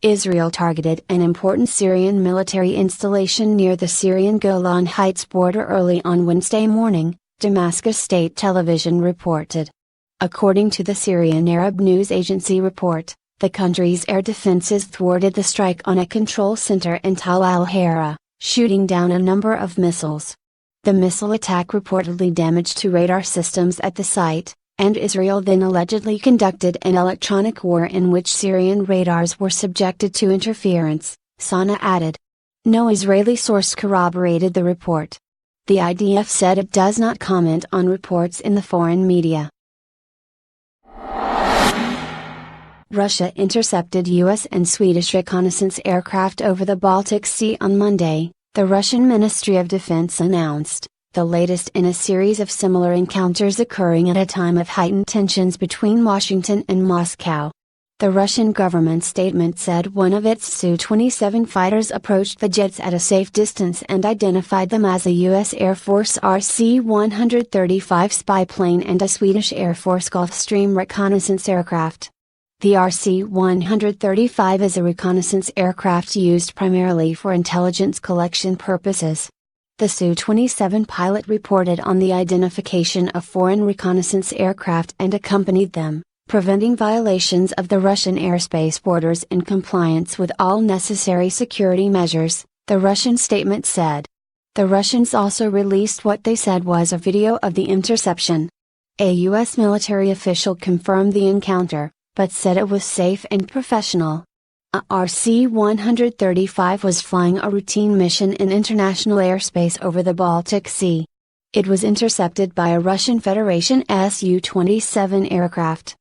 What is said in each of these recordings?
Israel targeted an important Syrian military installation near the Syrian Golan Heights border early on Wednesday morning, Damascus State Television reported. According to the Syrian Arab news agency report, the country's air defenses thwarted the strike on a control center in Tal al-Hara, shooting down a number of missiles. The missile attack reportedly damaged two radar systems at the site, and Israel then allegedly conducted an electronic war in which Syrian radars were subjected to interference, Sana added. No Israeli source corroborated the report. The IDF said it does not comment on reports in the foreign media. Russia intercepted US and Swedish reconnaissance aircraft over the Baltic Sea on Monday, the Russian Ministry of Defense announced, the latest in a series of similar encounters occurring at a time of heightened tensions between Washington and Moscow. The Russian government statement said one of its Su-27 fighters approached the jets at a safe distance and identified them as a U.S. Air Force RC-135 spy plane and a Swedish Air Force Gulfstream reconnaissance aircraft. The RC-135 is a reconnaissance aircraft used primarily for intelligence collection purposes. The Su-27 pilot reported on the identification of foreign reconnaissance aircraft and accompanied them, preventing violations of the Russian airspace borders in compliance with all necessary security measures, the Russian statement said. The Russians also released what they said was a video of the interception. A U.S. military official confirmed the encounter, but said it was safe and professional. A RC-135 was flying a routine mission in international airspace over the Baltic Sea. It was intercepted by a Russian Federation Su-27 aircraft.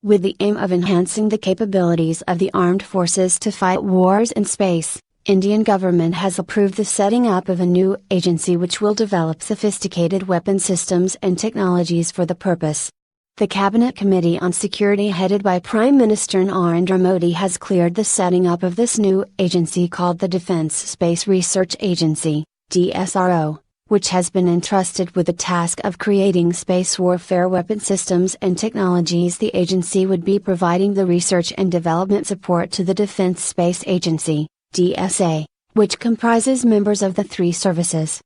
With the aim of enhancing the capabilities of the armed forces to fight wars in space, Indian government has approved the setting up of a new agency which will develop sophisticated weapon systems and technologies for the purpose. The Cabinet Committee on Security headed by Prime Minister Narendra Modi has cleared the setting up of this new agency called the Defense Space Research Agency, DSRO, which has been entrusted with the task of creating space warfare weapon systems and technologies. The agency would be providing the research and development support to the Defense Space Agency, DSA, which comprises members of the three services.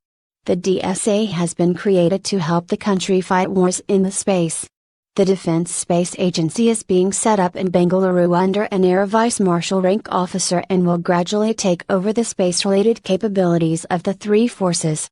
The DSA has been created to help the country fight wars in the space. The Defense Space Agency is being set up in Bengaluru under an Air Vice Marshal rank officer and will gradually take over the space-related capabilities of the three forces.